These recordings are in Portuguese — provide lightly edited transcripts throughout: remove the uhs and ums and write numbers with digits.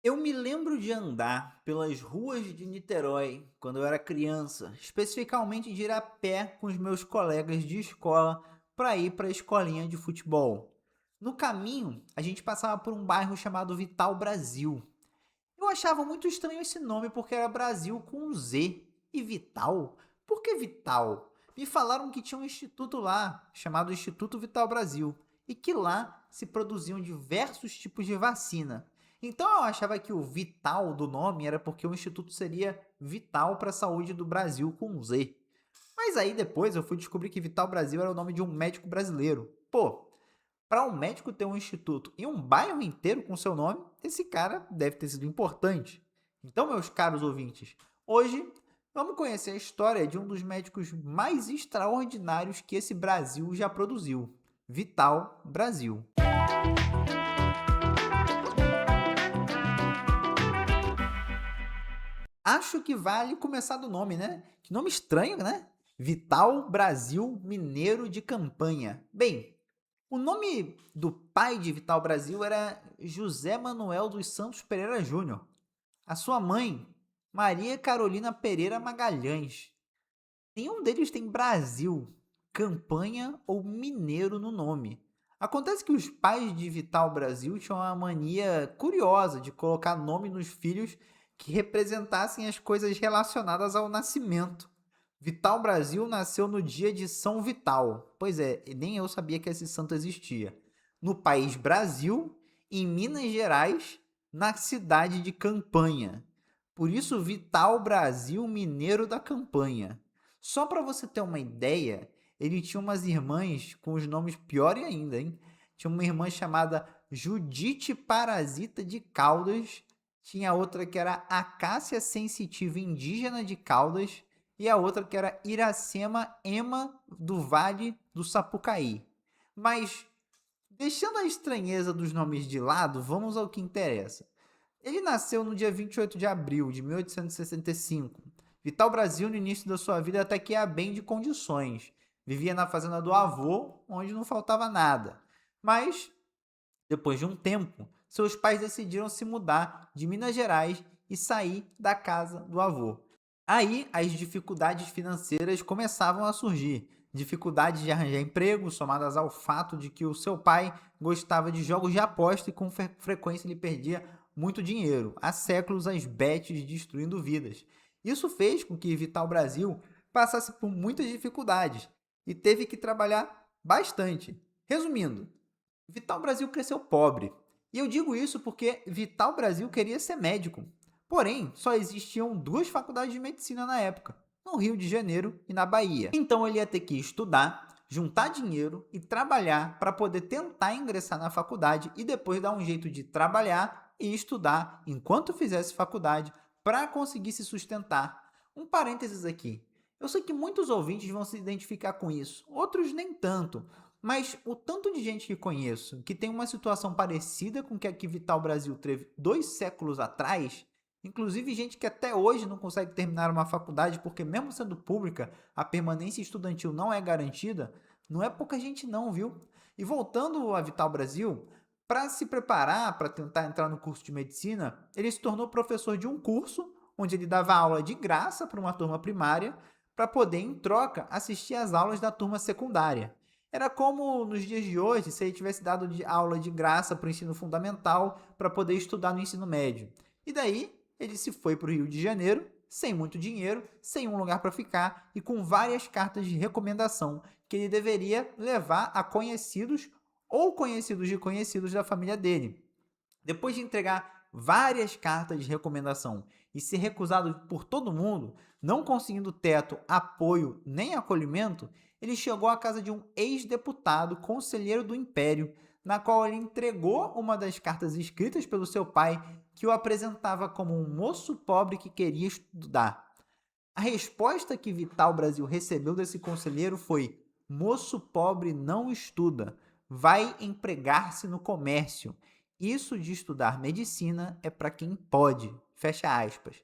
Eu me lembro de andar pelas ruas de Niterói quando eu era criança, especificamente de ir a pé com os meus colegas de escola para ir para a escolinha de futebol. No caminho, a gente passava por um bairro chamado Vital Brasil. Eu achava muito estranho esse nome porque era Brasil com um Z. E Vital? Por que Vital? Me falaram que tinha um instituto lá, chamado Instituto Vital Brasil, e que lá se produziam diversos tipos de vacina. Então eu achava que o Vital do nome era porque o instituto seria vital para a saúde do Brasil com um Z. Mas aí depois eu fui descobrir que Vital Brasil era o nome de um médico brasileiro. Pô, para um médico ter um instituto e um bairro inteiro com seu nome, esse cara deve ter sido importante. Então, meus caros ouvintes, hoje vamos conhecer a história de um dos médicos mais extraordinários que esse Brasil já produziu, Vital Brasil. Acho que vale começar do nome, né? Que nome estranho, né? Vital Brasil Mineiro de Campanha. Bem, o nome do pai de Vital Brasil era José Manuel dos Santos Pereira Júnior. A sua mãe, Maria Carolina Pereira Magalhães. Nenhum deles tem Brasil, Campanha ou Mineiro no nome. Acontece que os pais de Vital Brasil tinham uma mania curiosa de colocar nome nos filhos que representassem as coisas relacionadas ao nascimento. Vital Brasil nasceu no dia de São Vital. Pois é, nem eu sabia que esse santo existia. No país Brasil, em Minas Gerais, na cidade de Campanha. Por isso, Vital Brasil Mineiro da Campanha. Só para você ter uma ideia, ele tinha umas irmãs com os nomes piores ainda, hein? Tinha uma irmã chamada Judite Parasita de Caldas, tinha outra que era Acácia Sensitiva Indígena de Caldas e a outra que era Iracema Ema do Vale do Sapucaí. Mas, deixando a estranheza dos nomes de lado, vamos ao que interessa. Ele nasceu no dia 28 de abril de 1865. Vital Brasil, no início da sua vida, até que ia bem de condições. Vivia na fazenda do avô, onde não faltava nada. Mas, depois de um tempo, seus pais decidiram se mudar de Minas Gerais e sair da casa do avô. Aí, as dificuldades financeiras começavam a surgir. Dificuldades de arranjar emprego, somadas ao fato de que o seu pai gostava de jogos de aposta e com frequência ele perdia muito dinheiro. Há séculos as bets destruindo vidas. Isso fez com que Vital Brasil passasse por muitas dificuldades e teve que trabalhar bastante. Resumindo, Vital Brasil cresceu pobre. E eu digo isso porque Vital Brasil queria ser médico. Porém, só existiam duas faculdades de medicina na época, no Rio de Janeiro e na Bahia. Então ele ia ter que estudar, juntar dinheiro e trabalhar para poder tentar ingressar na faculdade e depois dar um jeito de trabalhar e estudar enquanto fizesse faculdade para conseguir se sustentar. Um parênteses aqui. Eu sei que muitos ouvintes vão se identificar com isso, outros nem tanto. Mas o tanto de gente que conheço que tem uma situação parecida com que a que Vital Brasil teve 2 séculos atrás, inclusive gente que até hoje não consegue terminar uma faculdade porque, mesmo sendo pública, a permanência estudantil não é garantida, não é pouca gente não, viu? E voltando a Vital Brasil, para se preparar para tentar entrar no curso de medicina, ele se tornou professor de um curso onde ele dava aula de graça para uma turma primária para poder, em troca, assistir às aulas da turma secundária. Era como nos dias de hoje, se ele tivesse dado aula de graça para o ensino fundamental para poder estudar no ensino médio. E daí ele se foi para o Rio de Janeiro, sem muito dinheiro, sem um lugar para ficar e com várias cartas de recomendação que ele deveria levar a conhecidos ou conhecidos de conhecidos da família dele. Depois de entregar várias cartas de recomendação e ser recusado por todo mundo, não conseguindo teto, apoio nem acolhimento, ele chegou à casa de um ex-deputado conselheiro do Império, na qual ele entregou uma das cartas escritas pelo seu pai, que o apresentava como um moço pobre que queria estudar. A resposta que Vital Brasil recebeu desse conselheiro foi: moço pobre não estuda, vai empregar-se no comércio. Isso de estudar medicina é para quem pode. Fecha aspas.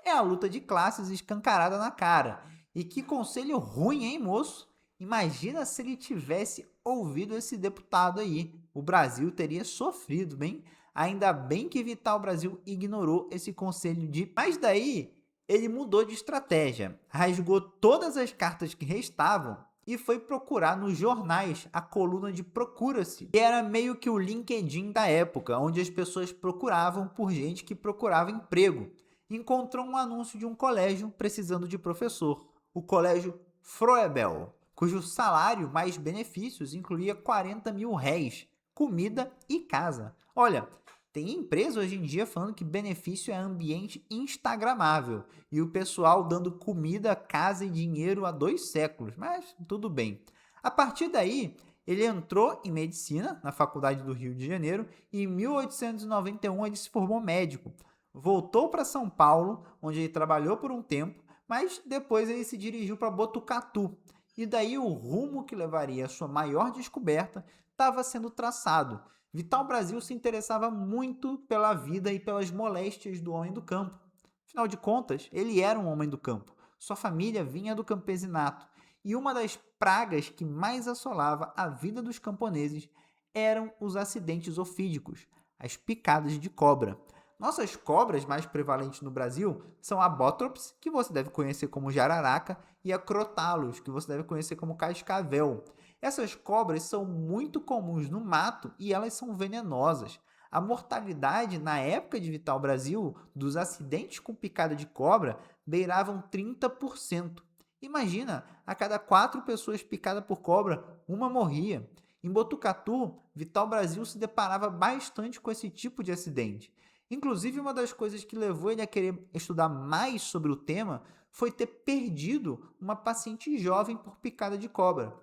É a luta de classes escancarada na cara. E que conselho ruim, hein, moço? Imagina se ele tivesse ouvido esse deputado aí. O Brasil teria sofrido, bem? Ainda bem que Vital Brasil ignorou esse conselho de. Mas daí ele mudou de estratégia, rasgou todas as cartas que restavam e foi procurar nos jornais a coluna de Procura-se, que era meio que o LinkedIn da época, onde as pessoas procuravam por gente que procurava emprego. Encontrou um anúncio de um colégio precisando de professor, o Colégio Froebel, cujo salário mais benefícios incluía 40 mil réis, comida e casa. Olha, tem empresa hoje em dia falando que benefício é ambiente instagramável e o pessoal dando comida, casa e dinheiro há 2 séculos, mas tudo bem. A partir daí, ele entrou em medicina na Faculdade do Rio de Janeiro e em 1891 ele se formou médico. Voltou para São Paulo, onde ele trabalhou por um tempo, mas depois ele se dirigiu para Botucatu. E daí o rumo que levaria à sua maior descoberta estava sendo traçado. Vital Brasil se interessava muito pela vida e pelas moléstias do homem do campo. Afinal de contas, ele era um homem do campo. Sua família vinha do campesinato. E uma das pragas que mais assolava a vida dos camponeses eram os acidentes ofídicos, as picadas de cobra. Nossas cobras mais prevalentes no Brasil são a Bótrops, que você deve conhecer como jararaca, e a Crotalus, que você deve conhecer como cascavel. Essas cobras são muito comuns no mato e elas são venenosas. A mortalidade na época de Vital Brasil dos acidentes com picada de cobra beiravam 30%. Imagina, a cada 4 pessoas picadas por cobra, uma morria. Em Botucatu, Vital Brasil se deparava bastante com esse tipo de acidente. Inclusive, uma das coisas que levou ele a querer estudar mais sobre o tema foi ter perdido uma paciente jovem por picada de cobra.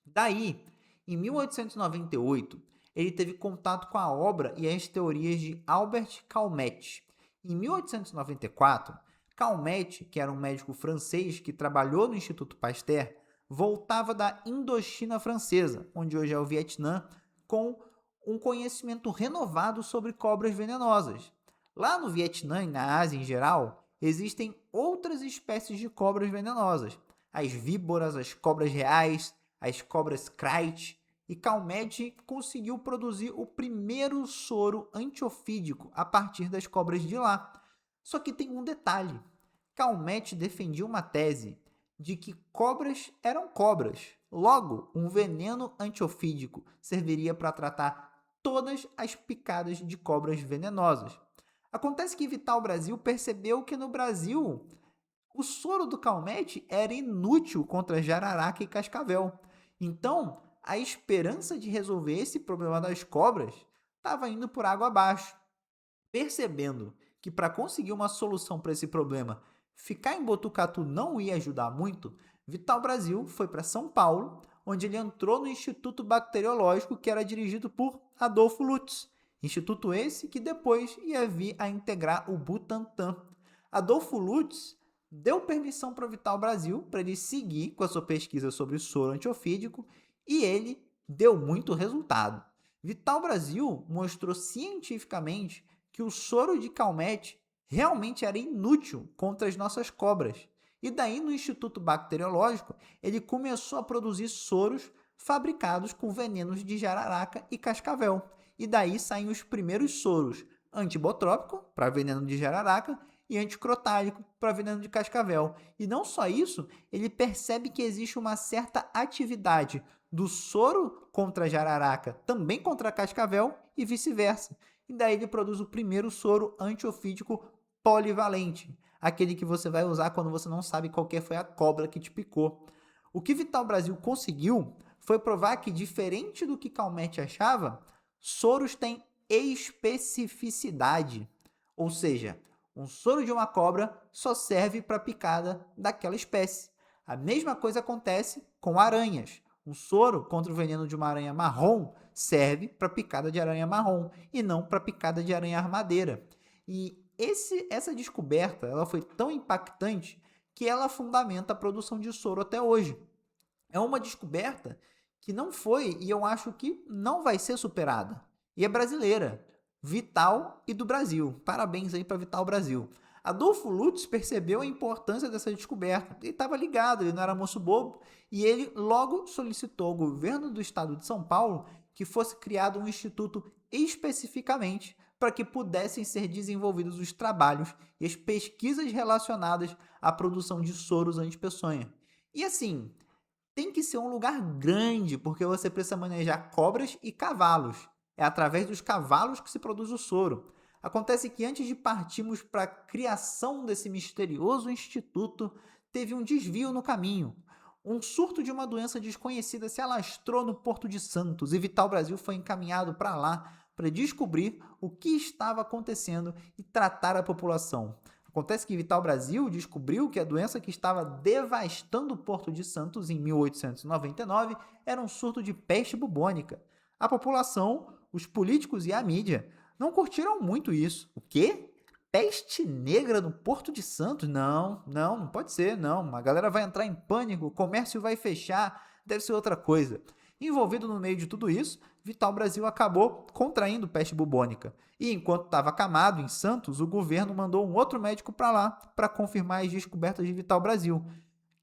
Daí, em 1898, ele teve contato com a obra e as teorias de Albert Calmette. Em 1894, Calmette, que era um médico francês que trabalhou no Instituto Pasteur, voltava da Indochina francesa, onde hoje é o Vietnã, com um conhecimento renovado sobre cobras venenosas. Lá no Vietnã e na Ásia em geral, existem outras espécies de cobras venenosas. As víboras, as cobras reais, as cobras Krait, e Calmette conseguiu produzir o primeiro soro antiofídico a partir das cobras de lá. Só que tem um detalhe. Calmette defendia uma tese de que cobras eram cobras. Logo, um veneno antiofídico serviria para tratar todas as picadas de cobras venenosas. Acontece que Vital Brasil percebeu que no Brasil o soro do Calmette era inútil contra jararaca e cascavel. Então, a esperança de resolver esse problema das cobras estava indo por água abaixo. Percebendo que para conseguir uma solução para esse problema, ficar em Botucatu não ia ajudar muito, Vital Brasil foi para São Paulo, onde ele entrou no Instituto Bacteriológico, que era dirigido por Adolfo Lutz. Instituto esse que depois ia vir a integrar o Butantan. Adolfo Lutz deu permissão para o Vital Brasil para ele seguir com a sua pesquisa sobre o soro antiofídico e ele deu muito resultado. Vital Brasil mostrou cientificamente que o soro de Calmette realmente era inútil contra as nossas cobras. E daí, no Instituto Bacteriológico, ele começou a produzir soros fabricados com venenos de jararaca e cascavel. E daí saem os primeiros soros antibotrópico, para veneno de jararaca, e anticrotálico, para veneno de cascavel. E não só isso, ele percebe que existe uma certa atividade do soro contra a jararaca, também contra a cascavel, e vice-versa. E daí ele produz o primeiro soro antiofídico polivalente, aquele que você vai usar quando você não sabe qual que foi a cobra que te picou. O que Vital Brasil conseguiu foi provar que, diferente do que Calmette achava, soros têm especificidade. Ou seja, um soro de uma cobra só serve para picada daquela espécie. A mesma coisa acontece com aranhas. Um soro contra o veneno de uma aranha marrom serve para picada de aranha marrom e não para picada de aranha armadeira. E essa descoberta ela foi tão impactante que ela fundamenta a produção de soro até hoje. É uma descoberta que não foi e eu acho que não vai ser superada. E é brasileira. Vital e do Brasil. Parabéns aí para Vital Brasil. Adolfo Lutz percebeu a importância dessa descoberta. Ele estava ligado, ele não era moço bobo, e ele logo solicitou ao governo do estado de São Paulo que fosse criado um instituto especificamente para que pudessem ser desenvolvidos os trabalhos e as pesquisas relacionadas à produção de soros anti-peçonha. E assim, tem que ser um lugar grande, porque você precisa manejar cobras e cavalos. É através dos cavalos que se produz o soro. Acontece que antes de partirmos para a criação desse misterioso instituto, teve um desvio no caminho. Um surto de uma doença desconhecida se alastrou no Porto de Santos e Vital Brasil foi encaminhado para lá para descobrir o que estava acontecendo e tratar a população. Acontece que Vital Brasil descobriu que a doença que estava devastando o Porto de Santos em 1899 era um surto de peste bubônica. A população, os políticos e a mídia não curtiram muito isso. O quê? Peste negra no Porto de Santos? Não pode ser, não. A galera vai entrar em pânico, o comércio vai fechar, deve ser outra coisa. Envolvido no meio de tudo isso, Vital Brasil acabou contraindo peste bubônica. E enquanto estava acamado em Santos, o governo mandou um outro médico para lá para confirmar as descobertas de Vital Brasil.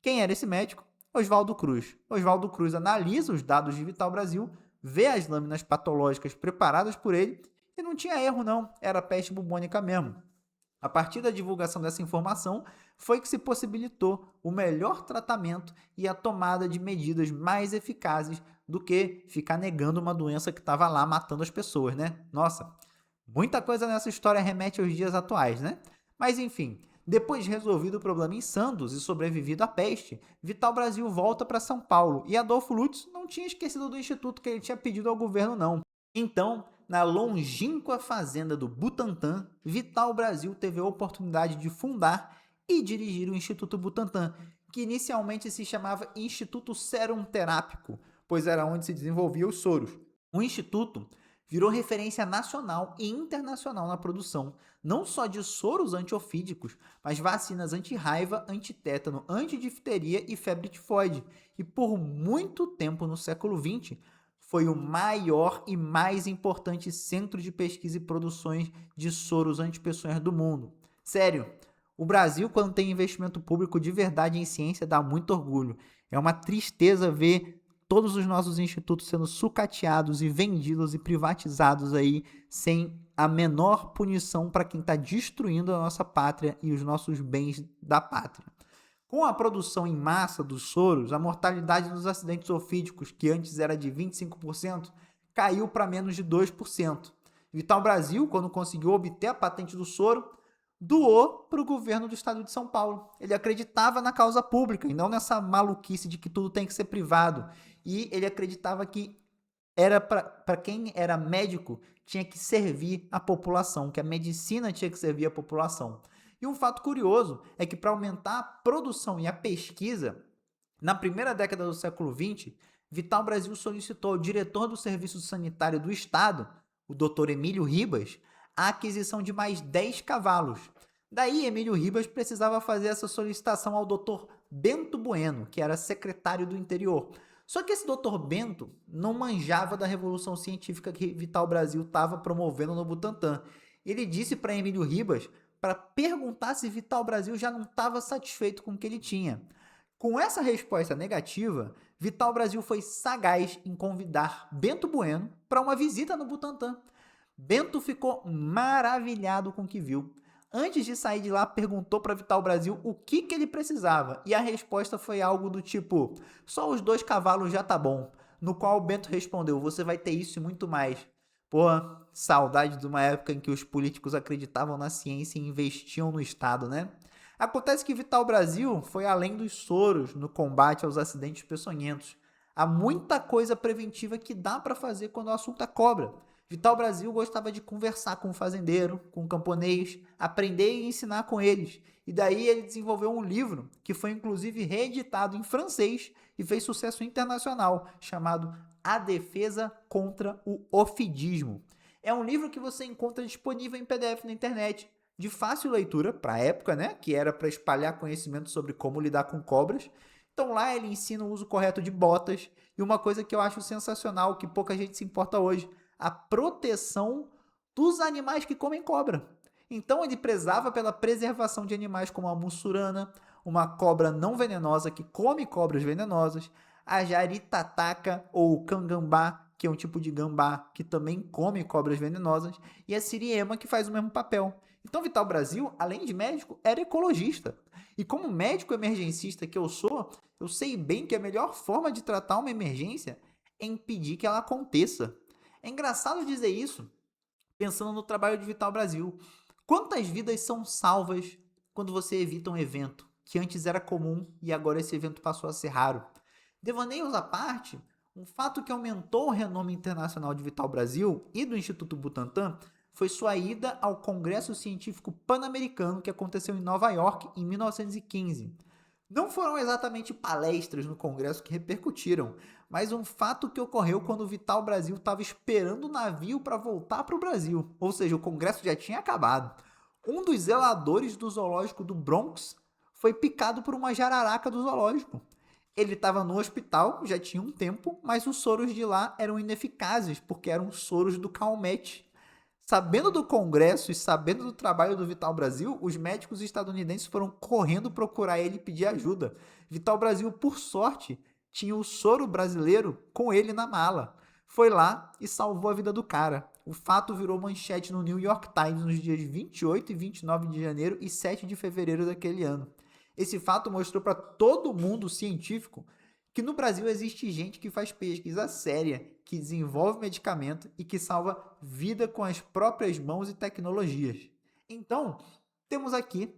Quem era esse médico? Oswaldo Cruz. Oswaldo Cruz analisa os dados de Vital Brasil, vê as lâminas patológicas preparadas por ele e não tinha erro não, era peste bubônica mesmo. A partir da divulgação dessa informação, foi que se possibilitou o melhor tratamento e a tomada de medidas mais eficazes do que ficar negando uma doença que estava lá matando as pessoas, né? Nossa, muita coisa nessa história remete aos dias atuais, né? Mas enfim, depois de resolvido o problema em Santos e sobrevivido à peste, Vital Brasil volta para São Paulo e Adolfo Lutz não tinha esquecido do instituto que ele tinha pedido ao governo não. Então, na longínqua fazenda do Butantã, Vital Brasil teve a oportunidade de fundar e dirigir o Instituto Butantan, que inicialmente se chamava Instituto Serum Terápico, pois era onde se desenvolvia os soros. O instituto virou referência nacional e internacional na produção, não só de soros antiofídicos, mas vacinas anti-raiva, antitétano, antidifteria e febre tifoide. E por muito tempo no século XX, foi o maior e mais importante centro de pesquisa e produções de soros antipeçonhas do mundo. Sério, o Brasil, quando tem investimento público de verdade em ciência, dá muito orgulho. É uma tristeza ver todos os nossos institutos sendo sucateados e vendidos e privatizados aí sem a menor punição para quem está destruindo a nossa pátria e os nossos bens da pátria. Com a produção em massa dos soros, a mortalidade dos acidentes ofídicos, que antes era de 25%, caiu para menos de 2%. Vital Brasil, quando conseguiu obter a patente do soro, doou para o governo do estado de São Paulo. Ele acreditava na causa pública e não nessa maluquice de que tudo tem que ser privado. E ele acreditava que era para quem era médico, tinha que servir a população, que a medicina tinha que servir a população. E um fato curioso é que para aumentar a produção e a pesquisa, na primeira década do século XX, Vital Brasil solicitou ao diretor do Serviço Sanitário do Estado, o Dr. Emílio Ribas, a aquisição de mais 10 cavalos. Daí, Emílio Ribas precisava fazer essa solicitação ao Dr. Bento Bueno, que era secretário do Interior. Só que esse Dr. Bento não manjava da revolução científica que Vital Brasil estava promovendo no Butantã. Ele disse para Emílio Ribas para perguntar se Vital Brasil já não estava satisfeito com o que ele tinha. Com essa resposta negativa, Vital Brasil foi sagaz em convidar Bento Bueno para uma visita no Butantã. Bento ficou maravilhado com o que viu. Antes de sair de lá, perguntou para Vital Brasil o que ele precisava, e a resposta foi algo do tipo: só os 2 cavalos já tá bom. No qual Bento respondeu: você vai ter isso e muito mais. Pô, saudade de uma época em que os políticos acreditavam na ciência e investiam no Estado, né? Acontece que Vital Brasil foi além dos soros no combate aos acidentes peçonhentos. Há muita coisa preventiva que dá para fazer quando o assunto é cobra. Vital Brasil gostava de conversar com o fazendeiro, com o camponês, aprender e ensinar com eles. E daí ele desenvolveu um livro que foi inclusive reeditado em francês e fez sucesso internacional, chamado A Defesa contra o Ofidismo. É um livro que você encontra disponível em PDF na internet, de fácil leitura, para a época, né? Que era para espalhar conhecimento sobre como lidar com cobras. Então lá ele ensina o uso correto de botas e uma coisa que eu acho sensacional, que pouca gente se importa hoje, a proteção dos animais que comem cobra. Então ele prezava pela preservação de animais como a mussurana, uma cobra não venenosa que come cobras venenosas, a jaritataca ou o cangambá, que é um tipo de gambá que também come cobras venenosas, e a siriema, que faz o mesmo papel. Então, Vital Brasil, além de médico, era ecologista. E como médico emergencista que eu sou, eu sei bem que a melhor forma de tratar uma emergência é impedir que ela aconteça. É engraçado dizer isso, pensando no trabalho de Vital Brasil. Quantas vidas são salvas quando você evita um evento que antes era comum e agora esse evento passou a ser raro? Devaneios à parte, um fato que aumentou o renome internacional de Vital Brasil e do Instituto Butantan foi sua ida ao Congresso Científico Pan-Americano que aconteceu em Nova York em 1915. Não foram exatamente palestras no Congresso que repercutiram, mas um fato que ocorreu quando o Vital Brasil estava esperando o navio para voltar para o Brasil, ou seja, o Congresso já tinha acabado. Um dos zeladores do zoológico do Bronx foi picado por uma jararaca do zoológico. Ele estava no hospital, já tinha um tempo, mas os soros de lá eram ineficazes, porque eram soros do Calmette. Sabendo do Congresso e sabendo do trabalho do Vital Brasil, os médicos estadunidenses foram correndo procurar ele e pedir ajuda. Vital Brasil, por sorte, tinha o soro brasileiro com ele na mala. Foi lá e salvou a vida do cara. O fato virou manchete no New York Times nos dias 28 e 29 de janeiro e 7 de fevereiro daquele ano. Esse fato mostrou para todo mundo científico que no Brasil existe gente que faz pesquisa séria, que desenvolve medicamento e que salva vida com as próprias mãos e tecnologias. Então, temos aqui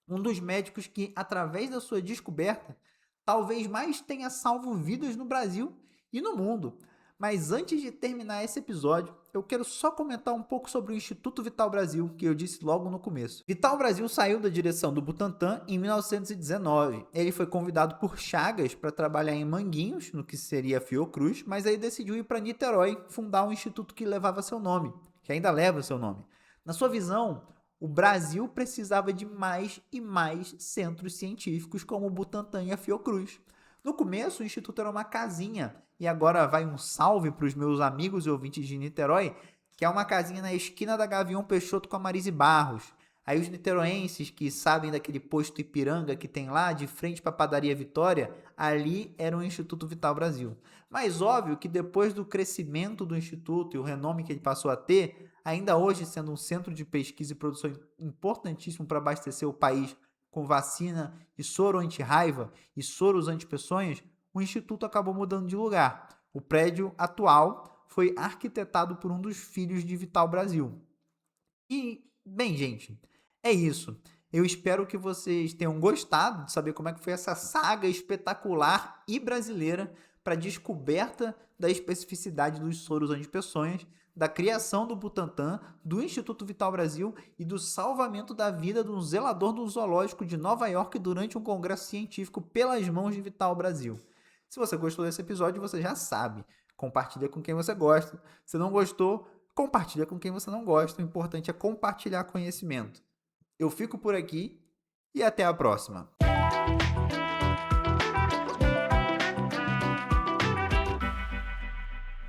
um dos médicos que, através da sua descoberta, talvez mais tenha salvo vidas no Brasil e no mundo. Mas antes de terminar esse episódio, eu quero só comentar um pouco sobre o Instituto Vital Brasil, que eu disse logo no começo. Vital Brasil saiu da direção do Butantan em 1919. Ele foi convidado por Chagas para trabalhar em Manguinhos, no que seria Fiocruz, mas aí decidiu ir para Niterói, fundar um instituto que levava seu nome, que ainda leva seu nome. Na sua visão, o Brasil precisava de mais e mais centros científicos como o Butantan e a Fiocruz. No começo, o Instituto era uma casinha, e agora vai um salve para os meus amigos e ouvintes de Niterói, que é uma casinha na esquina da Gavião Peixoto com a Marise Barros. Aí os niteroenses que sabem daquele posto Ipiranga que tem lá, de frente para a Padaria Vitória, ali era o Instituto Vital Brasil. Mas óbvio que depois do crescimento do Instituto e o renome que ele passou a ter, ainda hoje sendo um centro de pesquisa e produção importantíssimo para abastecer o país com vacina e soro anti-raiva e soros anti-peçonhas, o Instituto acabou mudando de lugar. O prédio atual foi arquitetado por um dos filhos de Vital Brasil. E, bem, gente, é isso. Eu espero que vocês tenham gostado de saber como é que foi essa saga espetacular e brasileira para a descoberta da especificidade dos soros anti-peçonhas, da criação do Butantan, do Instituto Vital Brasil e do salvamento da vida de um zelador do zoológico de Nova York durante um congresso científico pelas mãos de Vital Brasil. Se você gostou desse episódio, você já sabe. Compartilha com quem você gosta. Se não gostou, compartilha com quem você não gosta. O importante é compartilhar conhecimento. Eu fico por aqui e até a próxima.